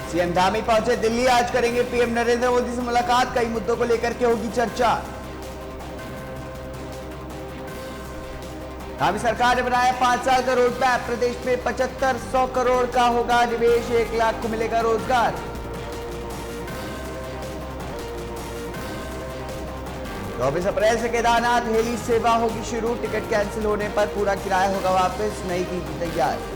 CM Dhami पहुंचे दिल्ली, आज करेंगे पीएम नरेंद्र मोदी से मुलाकात, कई मुद्दों को लेकर के होगी चर्चा। धामी सरकार ने बनाया 5 साल का रोड मैप, प्रदेश में 7500 करोड़ का होगा निवेश, 1 लाख को मिलेगा रोजगार। तो 24 अप्रैल से केदारनाथ हेली सेवा होगी शुरू, टिकट कैंसिल होने पर पूरा किराया होगा वापस, नई नीति तैयार।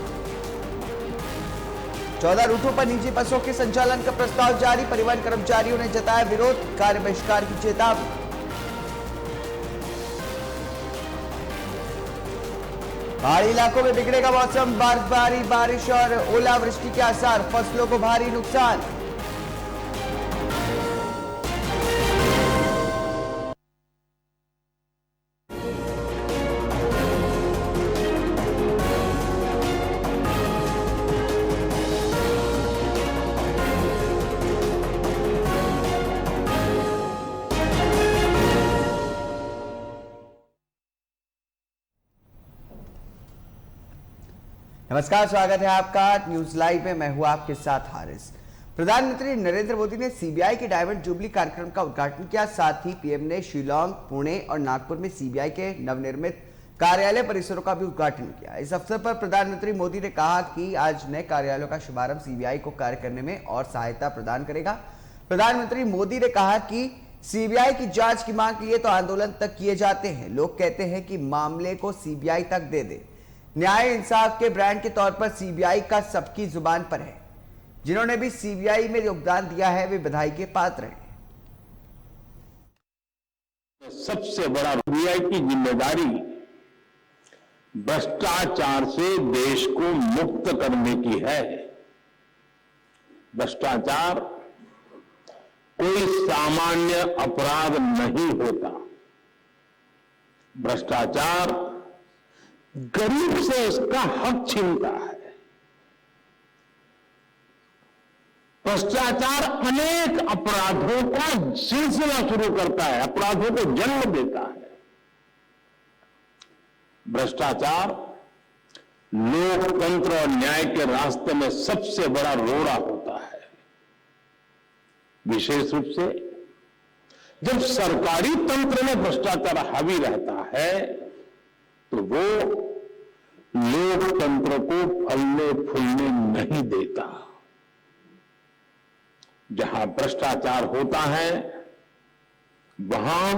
14 रूटों पर निजी बसों के संचालन का प्रस्ताव जारी, परिवहन कर्मचारियों ने जताया विरोध, कार्य बहिष्कार की चेतावनी। पहाड़ी इलाकों में बिगड़ेगा मौसम, बर्फबारी, बारिश और ओलावृष्टि के आसार, फसलों को भारी नुकसान। नमस्कार, स्वागत है आपका न्यूज लाइव में। मैं हूं आपके साथ हारिस। प्रधानमंत्री नरेंद्र मोदी ने सीबीआई के डायमंड जुबली कार्यक्रम का उद्घाटन किया, साथ ही पीएम ने शिलांग, पुणे और नागपुर में सीबीआई के नवनिर्मित कार्यालय परिसरों का भी उद्घाटन किया। इस अवसर पर प्रधानमंत्री मोदी ने कहा कि आज नए कार्यालयों का शुभारंभ सीबीआई को कार्य करने में और सहायता प्रदान करेगा। प्रधानमंत्री मोदी ने कहा कि सीबीआई की जांच की मांग के लिए तो आंदोलन तक किए जाते हैं, लोग कहते हैं कि मामले को सीबीआई तक दे दे। न्याय इंसाफ के ब्रांड के तौर पर सीबीआई का सबकी जुबान पर है। जिन्होंने भी सीबीआई में योगदान दिया है वे बधाई के पात्र हैं। सबसे बड़ा सीबीआई की जिम्मेदारी भ्रष्टाचार से देश को मुक्त करने की है। भ्रष्टाचार कोई सामान्य अपराध नहीं होता। भ्रष्टाचार गरीब से उसका हक छीनता है। भ्रष्टाचार अनेक अपराधों का सिलसिला शुरू करता है, अपराधों को जन्म देता है। भ्रष्टाचार लोकतंत्र और न्याय के रास्ते में सबसे बड़ा रोड़ा होता है। विशेष रूप से जब सरकारी तंत्र में भ्रष्टाचार हावी रहता है तो वो लोकतंत्र को फलने फूलने नहीं देता। जहां भ्रष्टाचार होता है वहां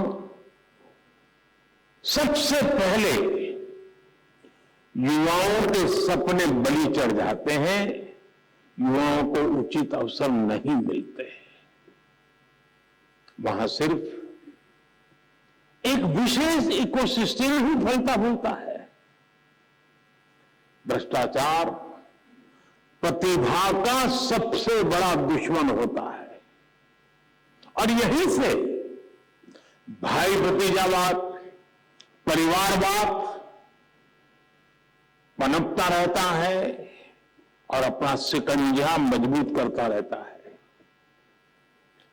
सबसे पहले युवाओं के सपने बलि चढ़ जाते हैं, युवाओं को उचित अवसर नहीं मिलते। वहां सिर्फ एक विशेष इकोसिस्टम ही फलता फूलता है। भ्रष्टाचार प्रतिभा का सबसे बड़ा दुश्मन होता है और यहीं से भाई भतीजावाद, परिवारवाद पनपता रहता है और अपना शिकंजा मजबूत करता रहता है।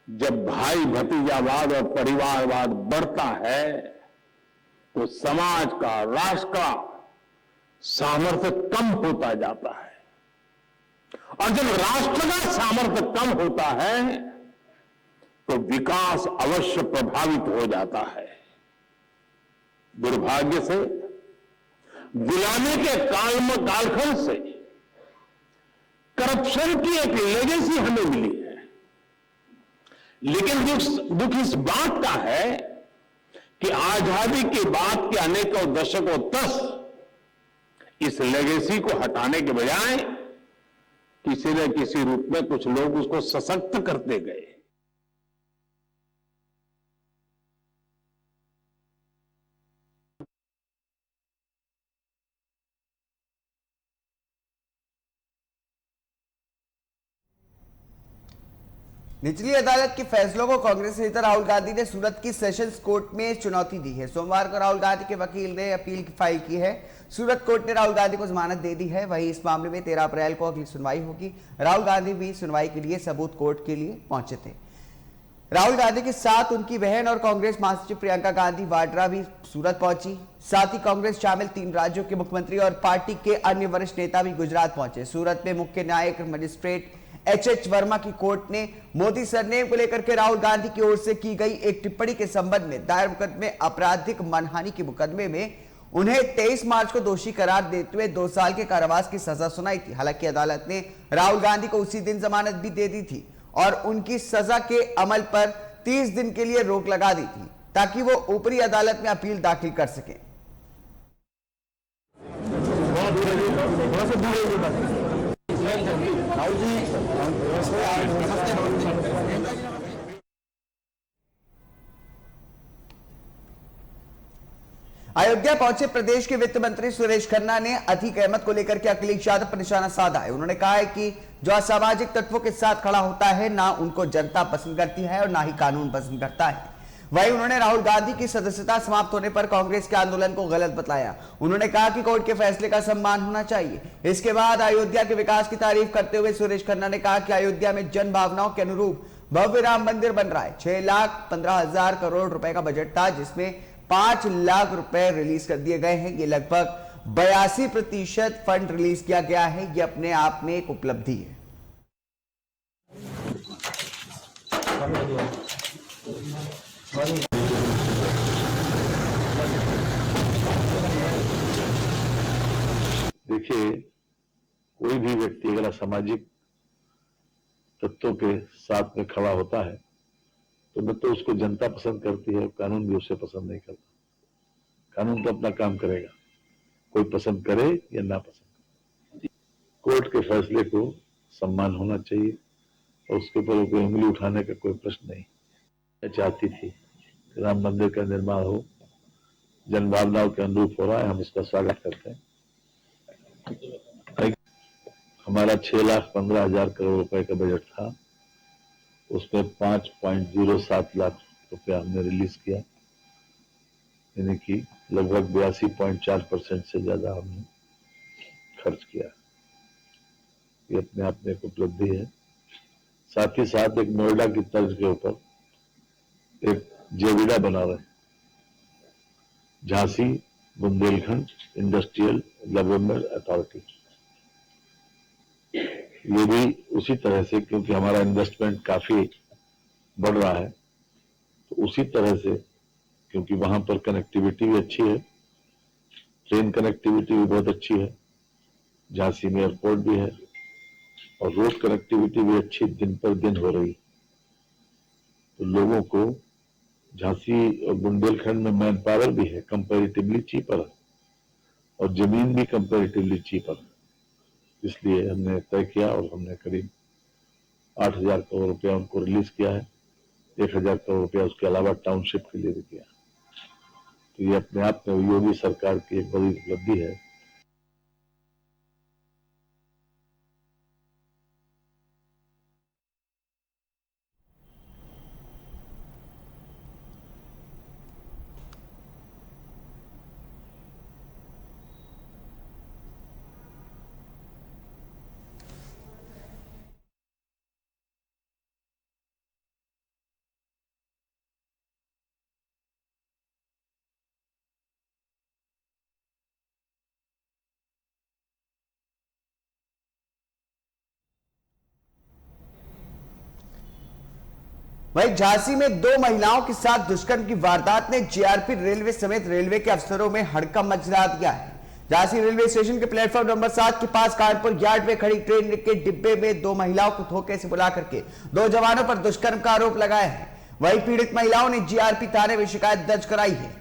जब भाई भतीजावाद और परिवारवाद बढ़ता है तो समाज का, राष्ट्र का सामर्थ्य कम होता जाता है और जब राष्ट्र का सामर्थ्य कम होता है तो विकास अवश्य प्रभावित हो जाता है। दुर्भाग्य से गुलामी के कालखंड से करप्शन की एक लेगेसी हमें मिली है, लेकिन दुख इस बात का है कि आजादी के बाद के अनेकों दशकों तक इस लेगेसी को हटाने के बजाय किसी न किसी रूप में कुछ लोग उसको सशक्त करते गए। निचली अदालत के फैसलों को कांग्रेस नेता राहुल गांधी ने सूरत की सेशंस कोर्ट में चुनौती दी है। सोमवार को राहुल गांधी के वकील ने अपील फाइल की है। सूरत कोर्ट ने राहुल गांधी को जमानत दे दी है। वहीं इस मामले में 13 अप्रैल को अगली सुनवाई होगी। राहुल गांधी भी सुनवाई के लिए सबूत कोर्ट के लिए पहुंचे थे। राहुल गांधी के साथ उनकी बहन और कांग्रेस महासचिव प्रियंका गांधी वाड्रा भी सूरत पहुंची। साथ ही कांग्रेस शामिल 3 राज्यों के मुख्यमंत्री और पार्टी के अन्य वरिष्ठ नेता भी गुजरात पहुंचे। सूरत में मुख्य न्यायिक मजिस्ट्रेट एच वर्मा की कोर्ट ने मोदी सरनेम को लेकर के राहुल गांधी की ओर से की गई एक टिप्पणी के संबंध में दायर मुकदमे आपराधिक मानहानि के मुकदमे में उन्हें 23 मार्च को दोषी करार देते हुए 2 साल के कारावास की सजा सुनाई थी। हालांकि अदालत ने राहुल गांधी को उसी दिन जमानत भी दे दी थी और उनकी सजा के अमल पर 30 दिन के लिए रोक लगा दी थी ताकि वो ऊपरी अदालत में अपील दाखिल कर सकें। अयोध्या पहुंचे प्रदेश के वित्त मंत्री सुरेश खन्ना ने अतीक अहमद को लेकर के अखिलेश यादव पर निशाना साधा है। उन्होंने कहा है कि जो असामाजिक तत्वों के साथ खड़ा होता है ना उनको जनता पसंद करती है और ना ही कानून पसंद करता है। वहीं उन्होंने राहुल गांधी की सदस्यता समाप्त होने पर कांग्रेस के आंदोलन को गलत बताया। उन्होंने कहा कि कोर्ट के फैसले का सम्मान होना चाहिए। इसके बाद अयोध्या के विकास की तारीफ करते हुए सुरेश खन्ना ने कहा कि अयोध्या में जन भावनाओं के अनुरूप भव्य राम मंदिर बन रहा है। 6,15,000 करोड़ रुपए का बजट था जिसमें 5 लाख रुपए रिलीज कर दिए गए हैं। ये लगभग 82% फंड रिलीज किया गया है। ये अपने आप में एक उपलब्धि है। देखिए, कोई भी व्यक्ति अगर असामाजिक तत्वों के साथ में खड़ा होता है तो न तो उसको जनता पसंद करती है, कानून भी उसे पसंद नहीं करता। कानून तो अपना काम करेगा, कोई पसंद करे या ना पसंद करे। कोर्ट के फैसले को सम्मान होना चाहिए और उसके ऊपर कोई उंगली उठाने का कोई प्रश्न नहीं। मैं चाहती थी कि राम मंदिर का निर्माण हो, जन भावनाओं के अनुरूप हो रहा है, हम इसका स्वागत करते हैं। हमारा 6,15,000 करोड़ रुपए का बजट था, उसमें 5.07 लाख रुपया हमने रिलीज किया, यानी कि लगभग 82.4% से ज्यादा हमने खर्च किया। ये अपने आप में एक उपलब्धि है। साथ ही साथ एक नोएडा की तर्ज के ऊपर एक जेविडा बना रहे, Jhansi Bundelkhand industrial development authority. ये भी उसी तरह से, क्योंकि हमारा इन्वेस्टमेंट काफी बढ़ रहा है, तो उसी तरह से, क्योंकि वहां पर कनेक्टिविटी भी अच्छी है, ट्रेन कनेक्टिविटी भी बहुत अच्छी है, झांसी में एयरपोर्ट भी है और रोड कनेक्टिविटी भी अच्छी दिन पर दिन हो रही। तो लोगों को झांसी और बुंदेलखंड में मैन पावर भी है, कंपैरेटिवली चीपर है, और जमीन भी कंपैरेटिवली चीपर है। इसलिए हमने तय किया और हमने करीब 8,000 करोड़ रुपया उनको रिलीज किया है। 1,000 करोड़ रुपया उसके अलावा टाउनशिप के लिए भी किया। तो ये अपने आप में योगी सरकार की एक बड़ी उपलब्धि है। वहीं झांसी में 2 महिलाओं के साथ दुष्कर्म की वारदात ने जीआरपी रेलवे समेत रेलवे के अफसरों में हड़कंप मचा दिया है। झांसी रेलवे स्टेशन के प्लेटफॉर्म नंबर 7 के पास कानपुर यार्ड में खड़ी ट्रेन के डिब्बे में 2 महिलाओं को धोखे से बुला करके 2 जवानों पर दुष्कर्म का आरोप लगाया है। वहीं पीड़ित महिलाओं ने जीआरपी थाने में शिकायत दर्ज कराई है।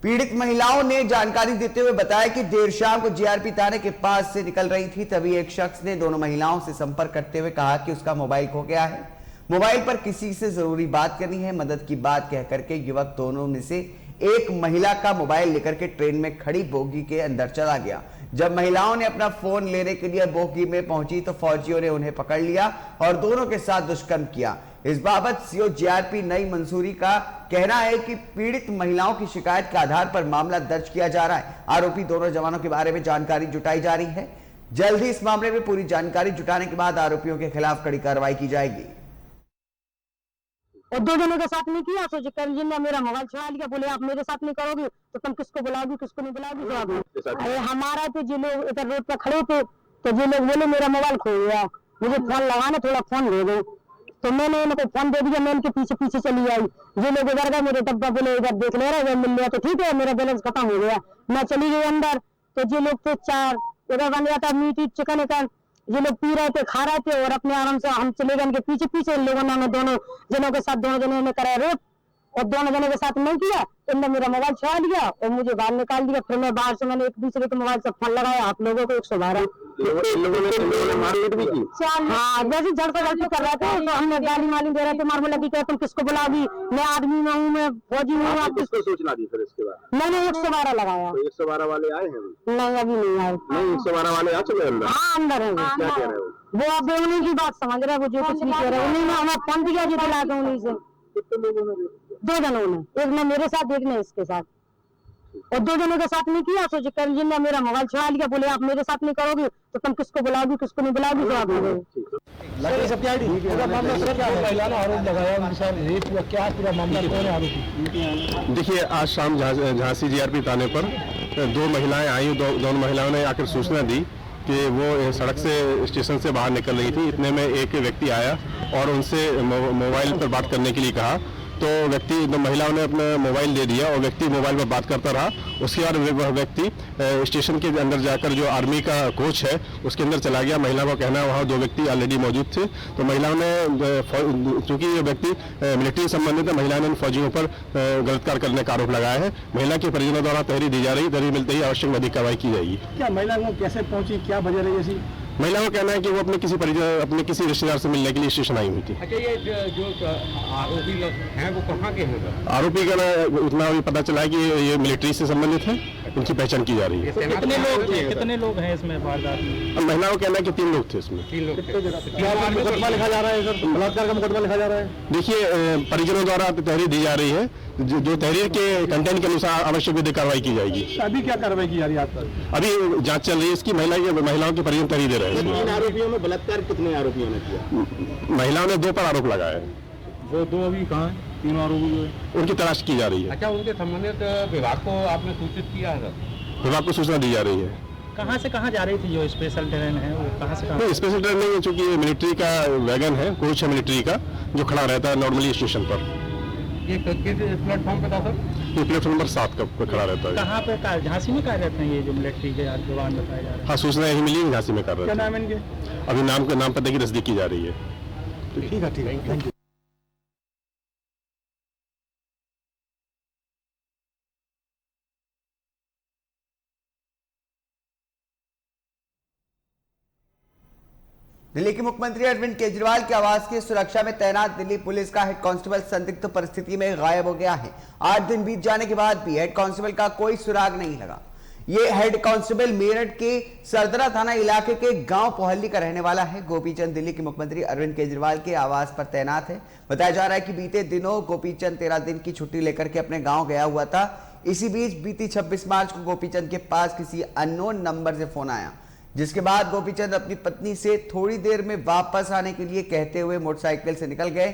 पीड़ित महिलाओं ने जानकारी देते हुए बताया कि देर शाम को जीआरपी थाने के पास से निकल रही थी, तभी एक शख्स ने दोनों महिलाओं से संपर्क करते हुए कहा कि उसका मोबाइल खो गया है, मोबाइल पर किसी से जरूरी बात करनी है, मदद की बात कह करके युवक दोनों में से एक महिला का मोबाइल लेकर के ट्रेन में खड़ी बोगी के अंदर चला गया। जब महिलाओं ने अपना फोन लेने के लिए बोगी में पहुंची तो फौजियों ने उन्हें पकड़ लिया और दोनों के साथ दुष्कर्म किया। इस बाबत सीओ जीआरपी नई मंसूरी का कहना है कि पीड़ित महिलाओं की शिकायत के आधार पर मामला दर्ज किया जा रहा है। आरोपी दोनों जवानों के बारे में जानकारी जुटाई जा रही है। जल्द ही इस मामले में पूरी जानकारी जुटाने के बाद आरोपियों के खिलाफ कड़ी कार्रवाई की जाएगी। और 2 जनों के साथ नहीं किया, सोचे करंजिन ने मेरा मोबाइल छुड़ा लिया, बोले आप मेरे साथ नहीं करोगे तो तुम किसको बुलाओगी, किसको नहीं बुलाओगी। अरे हमारा तो जो लोग इधर रोड पर खड़े थे तो जो लोग बोले मेरा मोबाइल खो गया, मुझे फोन लगाना, थोड़ा फोन दे दो। तो मैंने इनको फोन दे दिया, मैं इनके पीछे पीछे चली आई। ये लोग इधर गए, मेरे डब्बा बोले इधर देख ले रहे, मिल लिया तो ठीक है, मेरा बैलेंस खत्म हो गया। मैं चली गई अंदर, तो ये लोग थे 4, उधर बन गया था मीट चिकन का। ये लोग पी रहे थे, खा रहे थे, और अपने आराम से हम चले गए इनके पीछे पीछे। इन लोगों ने दोनों जनों के साथ, दोनों जनों ने कराया रेप, और दोनों जनों के साथ नहीं किया। इनने मेरा मोबाइल छुड़ा लिया और मुझे बाहर निकाल दिया। फिर मैं बाहर से मैंने एक दूसरे के मोबाइल से फोन लगाया आप लोगों को 112। इन लोगों ने मारपीट भी की? हाँ, जैसे झड़ से गलती कर रहे थे तो हमने गाली माली दे रहे थे, मार बोला कि क्या तुम किसको बुलाओगी, मैं आदमी में हूँ, मैं फौजी हूँ। आप किसको सूचना दी फिर इसके बाद? मैंने 112 लगाया। तो 112 वाले आए हैं? नहीं, अभी नहीं आए। नहीं, 112 वाले आ चुके हैं अंदर? हाँ, अंदर है। क्या कह रहे हो? वो अब उन्हीं की बात समझ रहे हैं, वो जो कुछ नहीं कह रहे। उन्हीं ने हमें फोन दिया जो दिला के उन्हीं से। कितने लोगों ने? 2 जनों ने, एक ने मेरे साथ, एक ने इसके साथ, और 2 जनों के साथ नहीं किया। सोचे कर जिनने मेरा मोबाइल छुड़ा लिया, बोले आप मेरे साथ नहीं करोगे तो तुम किसको बुलाओगी, किसको नहीं बुलाओगी, जवाब दे दो। देखिए, आज शाम झांसी जीआरपी थाने पर 2 महिलाएं आई। दोनों महिलाओं ने आकर सूचना दी कि वो सड़क से स्टेशन से बाहर निकल रही थी। इतने में एक व्यक्ति आया और उनसे मोबाइल पर बात करने के लिए कहा। तो महिलाओं ने अपना मोबाइल दे दिया और व्यक्ति मोबाइल पर बात करता रहा। उसके बाद वह व्यक्ति स्टेशन के अंदर जाकर जो आर्मी का कोच है उसके अंदर चला गया। महिला का कहना है वहाँ 2 व्यक्ति ऑलरेडी मौजूद थे। तो महिलाओं ने, चूंकि ये व्यक्ति मिलिट्री संबंधित है, महिला ने फौजियों पर गलत कार्य करने का आरोप लगाया है। महिला के परिजनों द्वारा तहरीर दी जा रही है। तहरीर मिलते ही आवश्यक विधिक कार्रवाई की जाएगी। क्या महिला को कैसे पहुंची, क्या वजह रही ऐसी? महिला का कहना है कि वो अपने किसी रिश्तेदार से मिलने के लिए स्टेशन आई हुई थी। अच्छा, ये जो आरोपी लोग हैं वो कहाँ के हैं? आरोपी का इतना अभी पता चला है कि ये मिलिट्री से संबंधित है। इनकी पहचान की जा रही है। कितने लोग हैं इसमें वारदात में? महिलाओं का कहना है कि 3 लोग थे इसमें। 3 लोग मुकदमा लिखा जा रहा है सर, बलात्कार का मुकदमा लिखा जा रहा है। देखिए, परिजनों द्वारा तहरीर दी जा रही है। जो तहरीर के कंटेंट के अनुसार आवश्यक विधिक कार्रवाई की जाएगी। अभी क्या कार्रवाई की जा रही है आप पर? अभी जांच चल रही है इसकी। महिलाओं के परिजन तहरीर दे रहे हैं। 3 आरोपियों में बलात्कार कितने आरोपियों ने किया? महिलाओं ने 2 पर आरोप लगाया है। वो 2 अभी कहाँ है? 3 आरोपी जो है उनकी तलाश की जा रही है। अच्छा, उनके संबंधित विभाग को आपने सूचित किया है? विभाग को सूचना दी जा रही है। कहाँ से कहाँ जा रही थी? जो स्पेशल ट्रेन है वो कहाँ से कहाँ? नहीं, स्पेशल ट्रेन नहीं है, चूंकि ये मिलिट्री का वैगन है, कोच है मिलिट्री का, जो खड़ा रहता है नॉर्मली स्टेशन पर। ये किस प्लेटफॉर्म पे था सर? ये प्लेटफॉर्म नंबर 7 पर खड़ा रहता है। कहाँ पे? झांसी में कार्य रहते हैं ये जो मिलिट्री के जवान बताए जा रहे हैं? हाँ, सूचना यही मिली है, झांसी में कर रहे क्या हैं। नाम है इनके? अभी नाम पते की तस्दीक की जा रही है। ठीक है, थैंक यू। दिल्ली के मुख्यमंत्री अरविंद केजरीवाल के आवास की सुरक्षा में तैनात दिल्ली पुलिस का हेड कांस्टेबल संदिग्ध परिस्थिति में गायब हो गया है। 8 दिन बीत जाने के बाद भी हेड कांस्टेबल का कोई सुराग नहीं लगा। ये हेड कांस्टेबल मेरठ के सरदरा थाना इलाके के गांव पोहल्ली का रहने वाला है। गोपीचंद दिल्ली के मुख्यमंत्री अरविंद केजरीवाल के आवास पर तैनात है। बताया जा रहा है कि बीते दिनों गोपीचंद 13 दिन की छुट्टी लेकर के अपने गाँव गया हुआ था। इसी बीच बीती 26 मार्च को गोपीचंद के पास किसी अननोन नंबर से फोन आया, जिसके बाद गोपीचंद अपनी पत्नी से थोड़ी देर में वापस आने के लिए कहते हुए मोटरसाइकिल से निकल गए।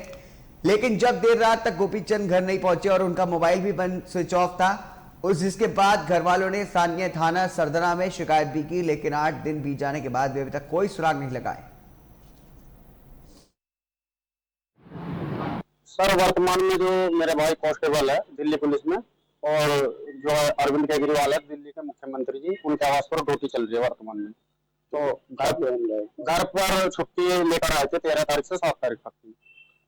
लेकिन जब देर रात तक गोपीचंद घर नहीं पहुंचे और उनका मोबाइल भी बंद स्विच ऑफ था, जिसके बाद घर वालों ने स्थानीय थाना सरदरा में शिकायत भी की। लेकिन 8 दिन बीत जाने के बाद भी अभी तक कोई सुराग नहीं लगा है। सर, वर्तमान में जो मेरे भाई कांस्टेबल है दिल्ली पुलिस में, और जो अरविंद केजरीवाल है दिल्ली के मुख्यमंत्री जी, उनके आवास पर ड्यूटी चल रही है वर्तमान में। तो घर पर छुट्टी लेकर आए थे 13 तारीख से 7 तारीख तक की।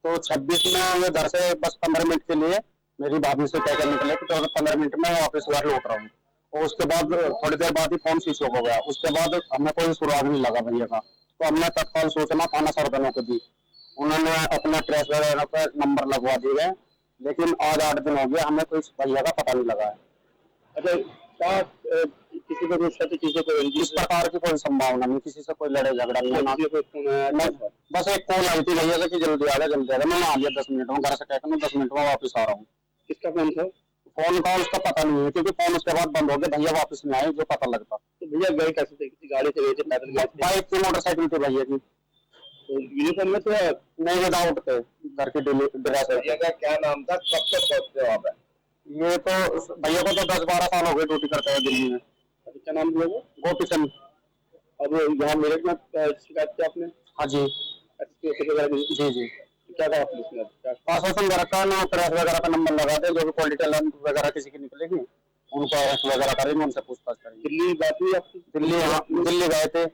तो 26 में मैं घर से बस 15 मिनट के लिए मेरी भाभी से तय करने के लिए, तो 15 मिनट में वापस घर लौट रहा हूँ। और उसके बाद थोड़ी देर बाद ही फोन स्विच ऑफ हो गया। उसके बाद हमें कोई सुराग नहीं लगा भैया का। तो हमने तत्काल सूचना थाना सरदनों को दी। उन्होंने अपने ट्रेस वगैरह पर नंबर लगवा दिए गए, लेकिन आज 8 दिन हो गया, हमें कोई भैया का पता नहीं लगा है। अच्छा, क्या किसी को इस प्रकार की कोई संभावना नहीं, किसी से कोई लड़ाई झगड़ा नहीं। बस एक कॉल आई थी भैया से कि जल्दी आ गया, जल्दी आ गया। मैंने आ गया 10 मिनट में, घर से कहकर मैं 10 मिनट में वापस आ रहा हूँ। किसका फोन था? फोन का उसका पता नहीं है, क्योंकि फोन उसके बाद बंद हो गया। भैया वापस नहीं आए, जो पता लगता। तो भैया गए कैसे थे? किसी गाड़ी से गए थे, पैदल गए थे? बाइक की, मोटरसाइकिल थी भैया की। तो यूनिफॉर्म में थे? नहीं, विदाउट थे, घर के ड्रेस। भैया का क्या नाम था? कब तक पहुंचते वहाँ पे? ये तो भैया को तो 10-12 साल हो गए ड्यूटी करते हैं दिल्ली में। क्या नाम दिया वो? गोपीचंद। अब यहाँ मेरठ में शिकायत की आपने? हाँ जी जी जी। क्या कहा पुलिस ने? आश्वासन वगैरह का ना ट्रैक वगैरह का नंबर लगा दे, जो भी क्वालिटी वगैरह किसी की निकलेगी उनको अरेस्ट वगैरह करेंगे, उनसे पूछताछ करेंगे। दिल्ली बात हुई आपकी? दिल्ली गए थे,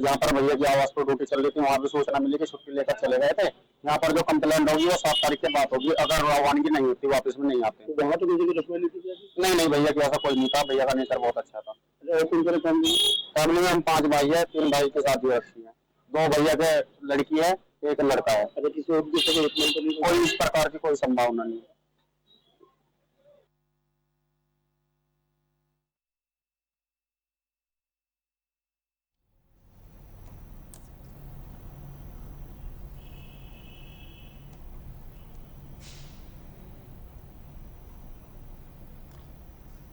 जहाँ पर भैया की आवाज पर ड्यूटी चल रही थी, वहाँ भी सूचना मिली कि छुट्टी लेकर चले गए थे। यहाँ पर जो कंप्लेंट होगी वो 7 तारीख की बात होगी, अगर रवानगी नहीं होती वापस में नहीं आते। तो वहाँ तो किसी की दुश्मनी थी? नहीं भैया की ऐसा कोई नहीं था, भैया का नेचर बहुत अच्छा था। फैमिली में हम 5 भाई है, 3 भाई की शादी रखी है, 2 भैया के लड़की है, 1 लड़का है। कोई इस प्रकार की कोई संभावना नहीं है।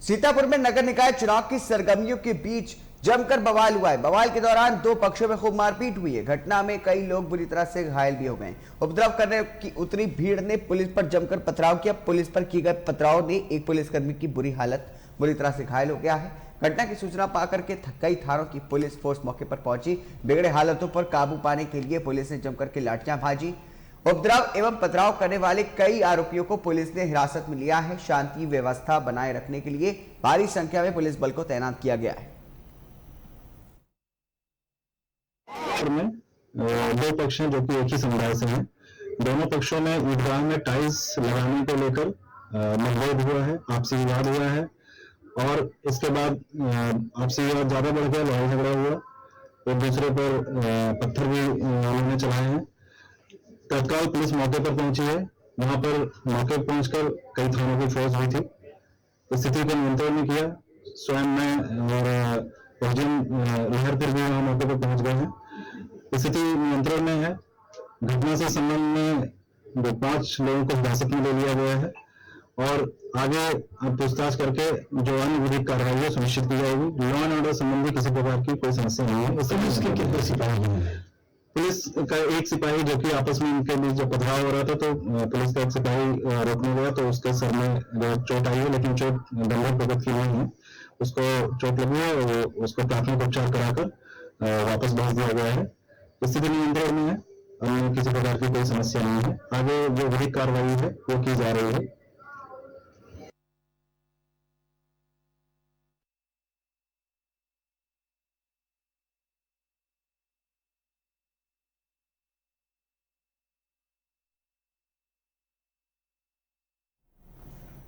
सीतापुर में नगर निकाय चुनाव की सरगर्मियों के बीच जमकर बवाल हुआ है। बवाल के दौरान 2 पक्षों में खूब मारपीट हुई है। घटना में कई लोग बुरी तरह से घायल भी हो गए। उपद्रव करने की उतरी भीड़ ने पुलिस पर जमकर पथराव किया। पुलिस पर किए गए पथराव ने एक पुलिसकर्मी की बुरी तरह से घायल हो गया है। घटना की सूचना पाकर के कई थानों की पुलिस फोर्स मौके पर पहुंची। बिगड़े हालातों पर काबू पाने के लिए पुलिस ने जमकर के लाठियां भाजी। उपद्रव एवं पथराव करने वाले कई आरोपियों को पुलिस ने हिरासत में लिया है। शांति व्यवस्था बनाए रखने के लिए भारी संख्या में पुलिस बल को तैनात किया गया है। में 2 पक्ष हैं जो कि एक ही समुदाय से हैं। दोनों पक्षों में ईदगाह में टाइल्स लगाने को लेकर मतभेद हुआ है, आपसी विवाद हुआ है और इसके बाद आपसी विवाद ज्यादा बढ़ गया, लड़ाई झगड़ा हुआ, एक दूसरे पर पत्थर भी उन्होंने चलाए हैं। तत्काल पुलिस मौके पर पहुंची है। वहां पर मौके पर पहुंचकर कई थानों की फोर्स भी थी, स्थिति को नियंत्रण में किया। स्वयं में और लहर फिर भी वहां मौके पर पहुंच गए हैं। स्थिति नियंत्रण में है। घटना से संबंध में 5 लोगों को हिरासत में ले लिया गया है और आगे पूछताछ करके जो अन्य विधिक कार्रवाई है सुनिश्चित की जाएगी। लॉ एंड ऑर्डर संबंधी किसी प्रकार की कोई समस्या नहीं है। इसके कितने सिपाही हैं? पुलिस का एक सिपाही जो कि आपस में उनके बीच जब पथराव हो रहा था तो पुलिस का एक सिपाही रोकने गया तो उसके सर में चोट आई है, लेकिन चोट गंभीर प्रकृति की नहीं है। उसको चोट लगी है और उसको प्राथमिक उपचार कराकर वापस भेज दिया गया है। स्थिति नियंत्रण में है, अन्य किसी प्रकार की कोई समस्या नहीं है। आगे जो विधिक कार्रवाई है वो की जा रही है।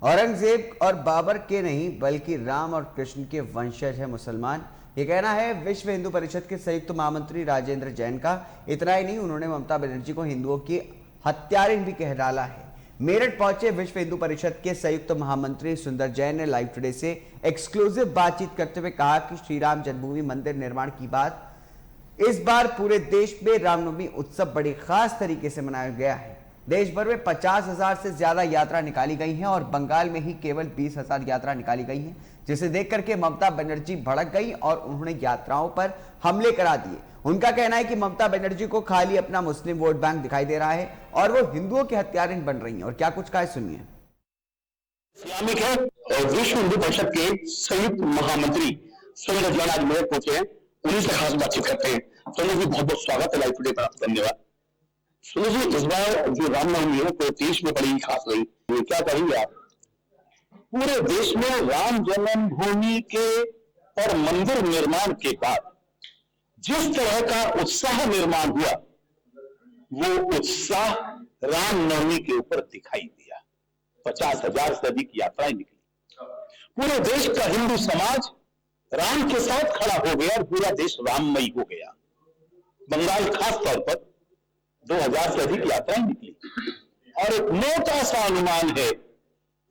औरंगजेब और बाबर के नहीं बल्कि राम और कृष्ण के वंशज है मुसलमान, ये कहना है विश्व हिंदू परिषद के संयुक्त महामंत्री राजेंद्र जैन का। इतना ही नहीं, उन्होंने ममता बनर्जी को हिंदुओं की हत्यारिन भी कह डाला है। मेरठ पहुंचे विश्व हिंदू परिषद के संयुक्त महामंत्री सुंदर जैन ने लाइव टुडे से एक्सक्लूसिव बातचीत करते हुए कहा कि श्री राम जन्मभूमि मंदिर निर्माण की बात इस बार पूरे देश में रामनवमी उत्सव बड़ी खास तरीके से मनाया गया है। देश भर में 50,000 से ज्यादा यात्रा निकाली गई हैं और बंगाल में ही केवल 20,000 यात्रा निकाली गई हैं, जिसे देख करके ममता बनर्जी भड़क गई और उन्होंने यात्राओं पर हमले करा दिए। उनका कहना है कि ममता बनर्जी को खाली अपना मुस्लिम वोट बैंक दिखाई दे रहा है और वो हिंदुओं के हत्यारिन बन रही हैं। और क्या कुछ कहा है सुनिए। इस्लामिक है और विश्व हिंदू परिषद के संयुक्त महामंत्री सुंदर जैन आज मेरठ पहुंचे हैं, उन्हीं से खास बातचीत करते हैं। सुंदर जी बहुत बहुत स्वागत है लाइव टुडे पर, धन्यवाद। सुंदर जी, इस बार जो रामनवमी है पूरे देश में बड़ी खास रही, क्या कहेंगे आप? पूरे देश में राम जन्मभूमि के और मंदिर निर्माण के बाद जिस तरह का उत्साह निर्माण हुआ वो उत्साह रामनवमी के ऊपर दिखाई दिया। 50,000 से अधिक यात्राएं निकली। पूरे देश का हिंदू समाज राम के साथ खड़ा हो गया और पूरा देश राममयी हो गया। बंगाल खास तौर पर 2000 से अधिक यात्राएं निकली और एक मोटा सा अनुमान है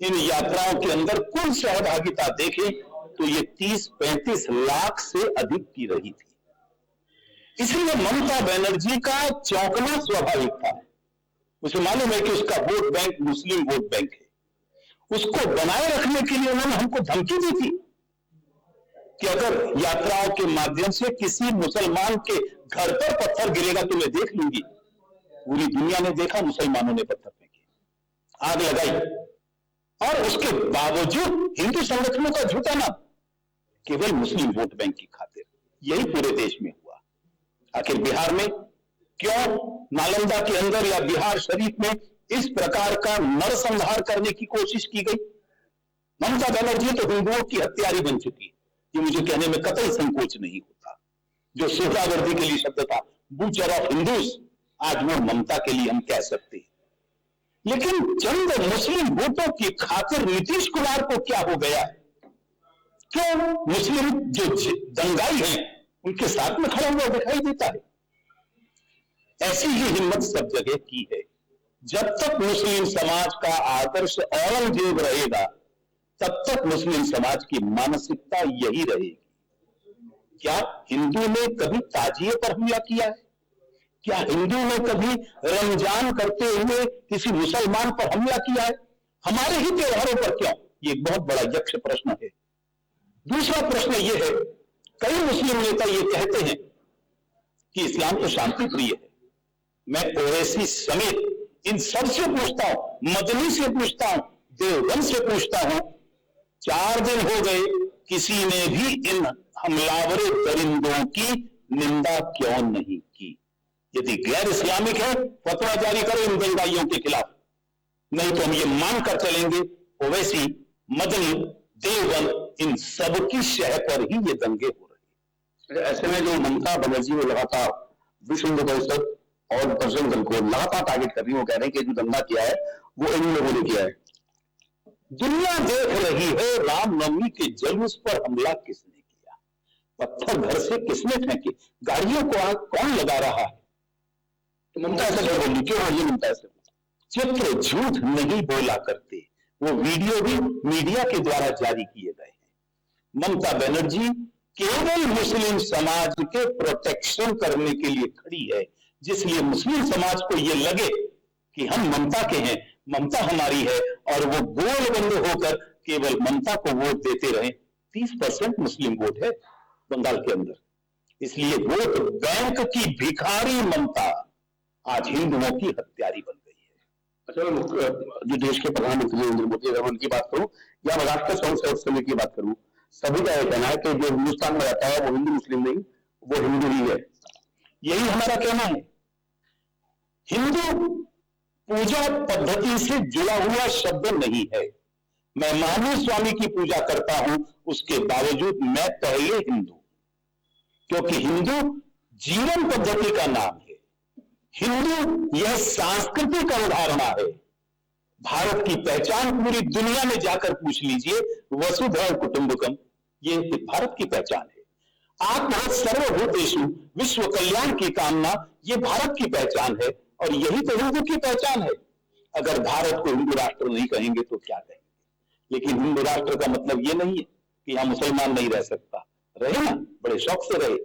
इन यात्राओं के अंदर कुल सहभागिता देखें तो ये 30-35 लाख से अधिक की रही थी। इसलिए ममता बनर्जी का चौंकना स्वाभाविक था। उसे मालूम है कि उसका वोट बैंक मुस्लिम वोट बैंक है। उसको बनाए रखने के लिए उन्होंने हमको धमकी दी थी कि अगर यात्राओं के माध्यम से किसी मुसलमान के घर पर पत्थर गिरेगा तो मैं देख लूंगी। पूरी दुनिया ने देखा, मुसलमानों ने पत्थर फेंके, आग लगाई और उसके बावजूद हिंदू संगठनों का झूठा नाम केवल मुस्लिम वोट बैंक की खातिर, यही पूरे देश में हुआ। आखिर बिहार में क्यों नालंदा के अंदर या बिहार शरीफ में इस प्रकार का नरसंहार करने की कोशिश की गई? ममता बनर्जी तो हिंदुओं की हत्यारी बन चुकी है, ये मुझे कहने में कतई संकोच नहीं होता। जो सोहरावर्दी के लिए शब्द था बूचर ऑफ हिंदूज, आज वो ममता के लिए हम कह सकते हैं। लेकिन चंद मुस्लिम वोटों की खातिर नीतीश कुमार को क्या हो गया? क्यों मुस्लिम जो दंगाई हैं उनके साथ में खड़ा हुआ दिखाई देता है? ऐसी ही हिम्मत सब जगह की है। जब तक मुस्लिम समाज का आदर्श औरंगजेब रहेगा तब तक मुस्लिम समाज की मानसिकता यही रहेगी। क्या हिंदू ने कभी ताजिए पर हमला किया है? क्या हिंदू ने कभी रमजान करते हुए किसी मुसलमान पर हमला किया है? हमारे ही त्योहारों पर क्यों? ये एक बहुत बड़ा यक्ष प्रश्न है। दूसरा प्रश्न ये है, कई मुस्लिम नेता ये कहते हैं कि इस्लाम तो शांति प्रिय है। मैं ओवैसी समेत इन सबसे पूछता हूं, मदनी से पूछता हूं, देवबंद से पूछता हूं, 4 दिन हो गए किसी ने भी इन हमलावरे दरिंदों की निंदा क्यों नहीं की? यदि गैर इस्लामिक है फतवा जारी करो इन दंगाइयों के खिलाफ, नहीं तो हम ये मानकर चलेंगे ओवैसी, मदनी, देवबंद इन सबकी शह पर ही ये दंगे हो रहे हैं। ऐसे में जो ममता बनर्जी ने लगातार विश्व हिंदू परिषद और बजरंग दल को लगातार टारगेट कर रही है, वो कह रहे हैं कि जो दंगा किया है वो इन लोगों ने किया है। दुनिया देख रही है रामनवमी के जुलूस पर हमला किसने किया, पत्थर घर से किसने फेंके, गाड़ियों को आग कौन लगा रहा है? तो ममता ऐसा क्यों बोली? क्यों बोली ममता ऐसे? चित्र झूठ नहीं बोला करते, वो वीडियो भी मीडिया के द्वारा जारी किए गए हैं। ममता बनर्जी केवल मुस्लिम समाज के प्रोटेक्शन करने के लिए खड़ी है, जिसलिए मुस्लिम समाज को यह लगे कि हम ममता के हैं, ममता हमारी है, और वो गोलबंद होकर केवल ममता को वोट देते रहे। 30% मुस्लिम वोट है बंगाल के अंदर, इसलिए वोट बैंक की भिखारी ममता आज हिंदुओं की हत्यारी बन गई है। अच्छा, जो देश के प्रधानमंत्री नरेंद्र मोदी, अगर उनकी बात करूं या मैं राष्ट्रीय स्वयं सेवक संघ की बात करूं, सभी का यह कहना है कि जो हिंदुस्तान में रहता है वो हिंदू मुस्लिम नहीं, वो हिंदू ही है। यही हमारा कहना है। हिंदू पूजा पद्धति से जुड़ा हुआ शब्द नहीं है। मैं महावीर स्वामी की पूजा करता हूं, उसके बावजूद मैं पहले हिंदू, क्योंकि हिंदू जीवन पद्धति का नाम है। हिंदू यह सांस्कृतिक अवधारणा है। भारत की पहचान पूरी दुनिया में जाकर पूछ लीजिए, वसुधैव कुटुंबकम, ये भारत की पहचान है। आत्मा सर्वभूतेषु विश्व कल्याण की कामना, ये भारत की पहचान है, और यही तो हिंदू की पहचान है। अगर भारत को हिंदू राष्ट्र नहीं कहेंगे तो क्या कहेंगे? लेकिन हिंदू राष्ट्र का मतलब ये नहीं है कि यहां मुसलमान नहीं रह सकता, रहे ना, बड़े शौक से रहे,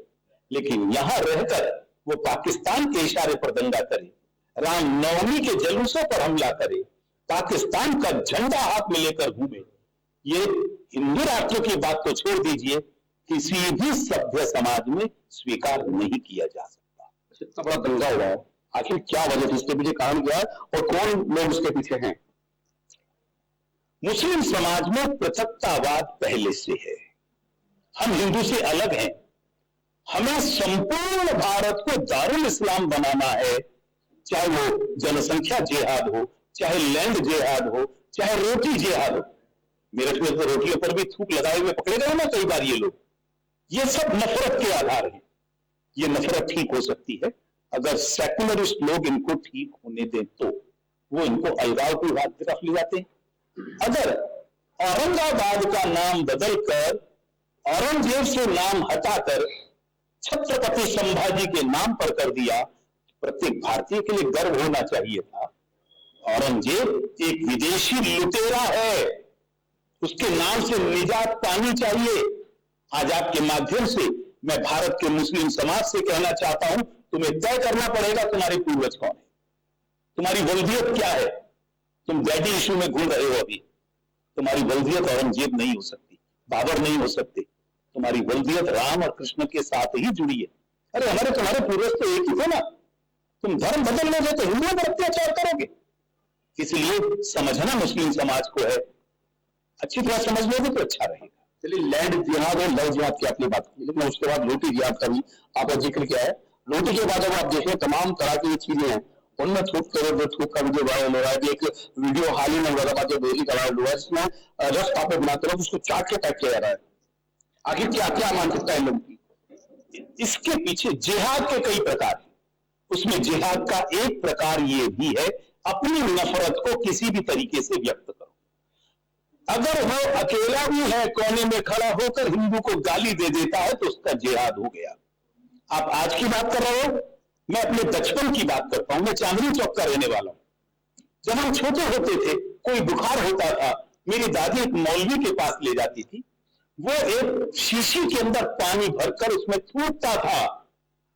लेकिन यहां रहकर वो पाकिस्तान के इशारे पर दंगा करे, रामनवमी के जुलूसों पर हमला करे, पाकिस्तान का झंडा हाथ में लेकर घूमे, ये हिंदू राष्ट्र की बात तो छोड़ दीजिए, किसी भी सभ्य समाज में स्वीकार नहीं किया जा सकता। इतना बड़ा दंगा हुआ है, आखिर क्या वजह थी? इसके पीछे कारण क्या है और कौन लोग इसके पीछे हैं? मुस्लिम समाज में पृथकतावाद पहले से है। हम हिंदू से अलग हैं। हमें संपूर्ण भारत को दारुल इस्लाम बनाना है, चाहे वो जनसंख्या जिहाद हो, चाहे लैंड जिहाद हो, चाहे रोटी जिहाद हो। मेरठ में तो रोटियों पर भी थूक लगाए हुए पकड़े गए ना कई बार ये लोग। ये सब नफरत के आधार है। ये नफरत ठीक हो सकती है अगर सेकुलरिस्ट लोग इनको ठीक होने दें, तो वो इनको अलगाव की तरफ ले जाते हैं। अगर औरंगाबाद का नाम बदलकर औरंगजेब से नाम हटाकर छत्रपति संभाजी के नाम पर कर दिया, प्रत्येक भारतीय के लिए गर्व होना चाहिए था। औरंगजेब एक विदेशी लुटेरा है, उसके नाम से निजात पानी चाहिए। आज आपके माध्यम से मैं भारत के मुस्लिम समाज से कहना चाहता हूं, तुम्हें तय करना पड़ेगा तुम्हारे पूर्वज कौन है, तुम्हारी वल्दियत क्या है। तुम डैडी इशू में घूम रहे हो अभी। तुम्हारी वल्दियत औरंगजेब नहीं हो सकती, बाबर नहीं हो सकते। तुम्हारी वल्दियत राम और कृष्ण के साथ ही जुड़ी है। अरे हमारे तुम्हारे पूर्वज तो एक ही थे ना। तुम धर्म बदल लोगे तो हिंदुओं पर अत्याचार करोगे। इसलिए समझना मुस्लिम समाज को है, अच्छी तरह समझ लोगे तो अच्छा रहेगा। चलिए, लैंड जिहाद और लव जिहाद की आपने बात की, लेकिन उसके बाद रोटी जिहाद का भी आपका जिक्र किया है। रोटी के बाद अब आप देखें तमाम तरह की चीजें हैं, उनमें थूक का वीडियो वायरल हो रहा है। एक वीडियो हाल ही में मुरादाबाद डेली का वायरल हुआ है, जिसमें रस पापड़ बनाते रहो उसको चाट के पैक किया जा रहा है। आखिर क्या क्या मानसिकता है लोगों की? इसके पीछे जिहाद के कई प्रकार हैं। उसमें जिहाद का एक प्रकार ये भी है, अपनी नफरत को किसी भी तरीके से व्यक्त करो। अगर वो अकेला भी है, कोने में खड़ा होकर हिंदू को गाली दे देता है तो उसका जिहाद हो गया। आप आज की बात कर रहे हो, मैं अपने बचपन की बात करता हूं। मैं चांदनी चौक का रहने वाला हूं। जब हम छोटे होते थे, कोई बुखार होता था, मेरी दादी एक मौलवी के पास ले जाती थी। वो एक शीशी के अंदर पानी भरकर उसमें थूकता था।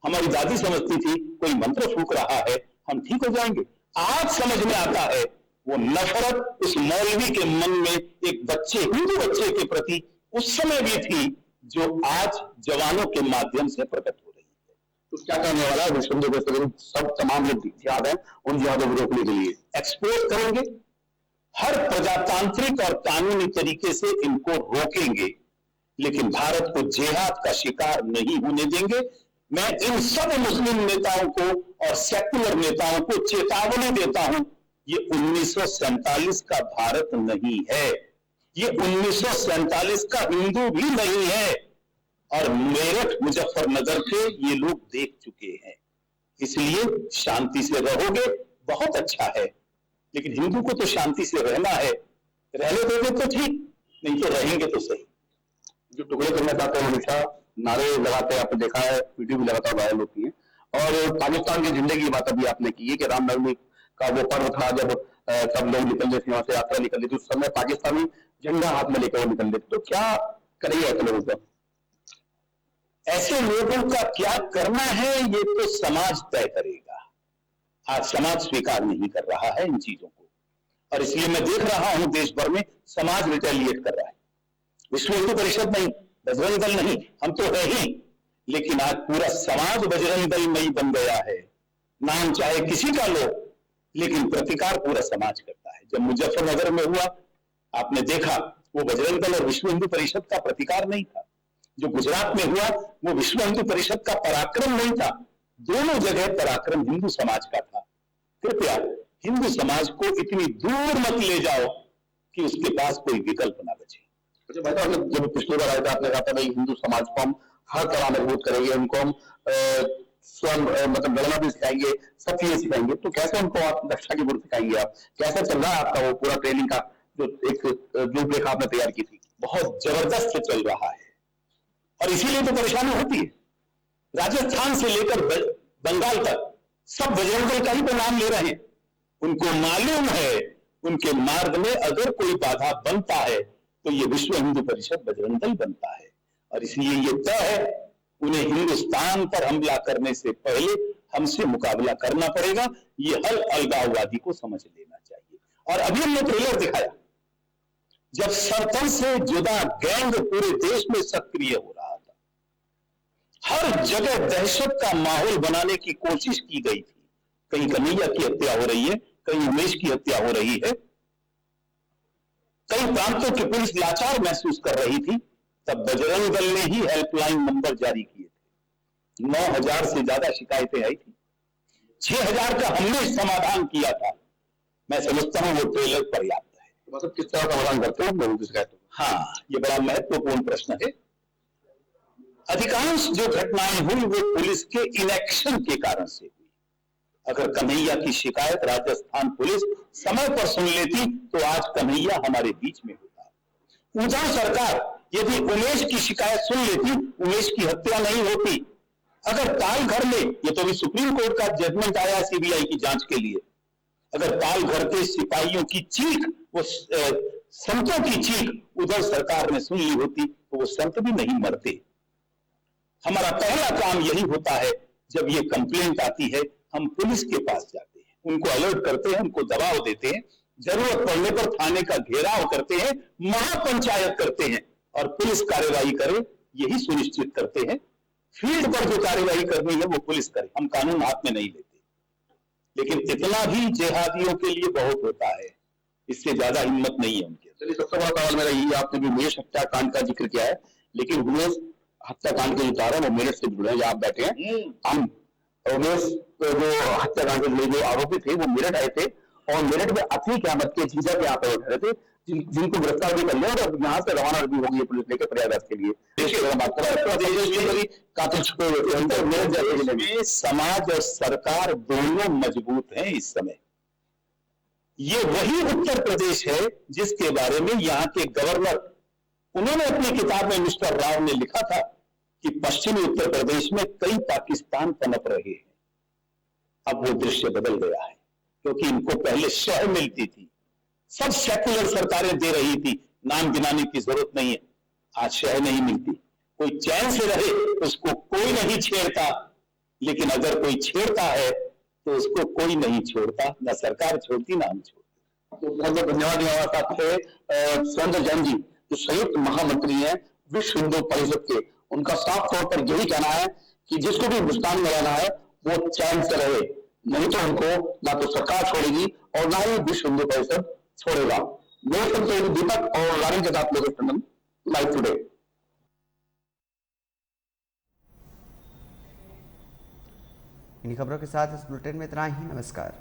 हमारी दादी समझती थी कोई मंत्र फूक रहा है, हम ठीक हो जाएंगे। आज समझ में आता है वो नफरत उस मौलवी के मन में एक बच्चे, हिंदू बच्चे के प्रति उस समय भी थी, जो आज जवानों के माध्यम से प्रकट हो रही है। तो क्या करने वाला है विश्व हिंदू परिषद? सब तमाम जो जिहाद है उन जिहादों को रोकने के लिए एक्सपोज करेंगे, हर प्रजातांत्रिक और कानूनी तरीके से इनको रोकेंगे, लेकिन भारत को जिहाद का शिकार नहीं होने देंगे। मैं इन सब मुस्लिम नेताओं को और सेक्युलर नेताओं को चेतावनी देता हूं, ये 1947 का भारत नहीं है, ये 1947 का हिंदू भी नहीं है। और मेरठ मुजफ्फरनगर के ये लोग देख चुके हैं। इसलिए शांति से रहोगे बहुत अच्छा है, लेकिन हिंदू को तो शांति से रहना है। रहने दोगे तो ठीक, नहीं तो रहेंगे तो सही। जो टुकड़े करना चाहते हैं हमेशा नारे लगाते हैं, आपने देखा है, वीडियो भी लगातार वायरल होती है। और पाकिस्तान के झंडे की बात अभी आपने की है कि रामनवमी का वो पर्व था, जब सब लोग निकल रहे थे, वहां से यात्रा निकल रही थी, उस समय पाकिस्तानी झंडा हाथ में लेकर वो निकल रहे थे। तो क्या करेंगे ऐसे लोगों का? ऐसे लोगों का क्या करना है ये तो समाज तय करेगा। आज समाज स्वीकार नहीं कर रहा है इन चीजों को, और इसलिए मैं देख रहा हूं देश भर में समाज रिटेलिएट कर रहा है। विश्व हिंदू परिषद नहीं, बजरंग दल नहीं, हम तो है ही, लेकिन आज पूरा समाज बजरंग दल में ही बन गया है। नाम चाहे किसी का लो, लेकिन प्रतिकार पूरा समाज करता है। जब मुजफ्फरनगर में हुआ, आपने देखा, वो बजरंग दल और विश्व हिंदू परिषद का प्रतिकार नहीं था। जो गुजरात में हुआ, वो विश्व हिंदू परिषद का पराक्रम नहीं था। दोनों जगह पराक्रम हिंदू समाज का था। कृपया हिंदू समाज को इतनी दूर मत ले जाओ कि उसके पास कोई विकल्प ना बचे। भाई साहब, जब पिछली बार आए थे आपने कहा था भाई हिंदू समाज को हम हर तरह मजबूत करेंगे, उनको हम स्वयं मतलब लड़ना भी सिखाएंगे, सब चीजें सिखाएंगे। तो कैसे उनको आप रक्षा की गुर सिखाएंगे? आप कैसे चल रहा है आपका वो पूरा ट्रेनिंग का जो एक रूपरेखा आपने तैयार की थी? बहुत जबरदस्त चल रहा है, और इसीलिए तो परेशानी होती है। राजस्थान से लेकर बंगाल तक सब बजरंग दल का ही तो नाम ले रहे हैं। उनको मालूम है उनके मार्ग में अगर कोई बाधा बनता है तो ये विश्व हिंदू परिषद बजरंग दल बनता है, और इसलिए ये तय है उन्हें हिंदुस्तान पर हमला करने से पहले हमसे मुकाबला करना पड़ेगा। ये हल अलगाववादी को समझ लेना चाहिए। और अभी हमने ट्रेलर दिखाया, जब सरपंच से जुदा गैंग पूरे देश में सक्रिय हो रहा था, हर जगह दहशत का माहौल बनाने की कोशिश की गई थी। कहीं कन्हैया की हत्या हो रही है, कहीं उमेश की हत्या हो रही है, कई प्रांतों की पुलिस लाचार महसूस कर रही थी, तब बजरंग दल ने ही हेल्पलाइन नंबर जारी किए थे। 9,000 से ज्यादा शिकायतें आई थी, 6,000 का हमने समाधान किया था। मैं समझता हूं वो ट्रेलर पर्याप्त है। मतलब किस तरह का समाधान करते हैं लोगों की शिकायतों? हाँ, ये बड़ा महत्वपूर्ण प्रश्न है। अधिकांश जो घटनाएं हुई वो पुलिस के इनएक्शन के कारण से हुई। अगर कन्हैया की शिकायत राजस्थान पुलिस समय पर सुन लेती तो आज कन्हैया हमारे बीच में होता। उधर सरकार यदि उमेश की शिकायत सुन लेती, उमेश की हत्या नहीं होती। अगर तालघर में, ये तो अभी सुप्रीम कोर्ट का जजमेंट आया सीबीआई की जांच के लिए, अगर तालघर के सिपाहियों की चीख, वो संतों की चीख उधर सरकार ने सुन ली होती तो वो संत भी नहीं मरते। हमारा पहला काम यही होता है, जब ये कंप्लेंट आती है हम पुलिस के पास जाते हैं, उनको अलर्ट करते हैं, उनको दबाव देते हैं, जरूरत पड़ने पर थाने का घेराव करते हैं, महापंचायत करते हैं और पुलिस कार्यवाही करे, यही सुनिश्चित करते हैं। फील्ड पर जो कार्यवाही करनी है वो पुलिस करे, हम कानून हाथ में नहीं लेते। लेकिन इतना भी जिहादियों के लिए बहुत होता है, इससे ज्यादा हिम्मत नहीं है उनके। चलिए, सबसे बड़ा सवाल मेरा यही, आपने भी उमेश हत्याकांड का जिक्र किया है, लेकिन उमेश हत्याकांड के जो तार है वो मेरठ से जुड़े हैं, जहां आप बैठे हैं। हम उमेश जो हत्याकांड में जो आरोपी थे वो मेरठ आए थे और मेरठ में अतीक अहमद के जीजा के यहाँ पे उठ रहे थे, जिनको गिरफ्तार भी कर लिया और यहाँ से रवाना भी हो गई पुलिस लेकर प्रयागराज के लिए। समाज और सरकार दोनों मजबूत हैं इस समय। ये वही उत्तर प्रदेश है जिसके बारे में यहाँ के गवर्नर, उन्होंने अपनी किताब में मिस्टर राव ने लिखा था कि पश्चिमी उत्तर प्रदेश में कई पाकिस्तान पनप रहे हैं। अब वो दृश्य बदल गया है, क्योंकि इनको पहले शह मिलती थी, सब सेकुलर सरकारें दे रही थी, नाम गिनाने की जरूरत नहीं है। आज शह नहीं मिलती, कोई चैन से रहे उसको कोई नहीं छेड़ता, लेकिन अगर कोई छेड़ता है तो उसको कोई नहीं छोड़ता, ना सरकार छोड़ती ना हम छोड़ते। तो बहुत बहुत धन्यवाद। हमारे साथ थे सुरेंद्र जैन जी, जो संयुक्त महामंत्री हैं विश्व हिंदू परिषद के। उनका साफ तौर पर यही कहना है कि जिसको भी हिंदुस्तान में रहना है वो चैन से रहे, नहीं तो उनको ना तो सरकार छोड़ेगी और ना ही विश्व हिंदू परिषद छोड़ेगा। मेरे दीपक और रानी के साथ लोग टंडन, लाइव टुडे। इन्हीं खबरों के साथ इस बुलेटिन में इतना ही। नमस्कार।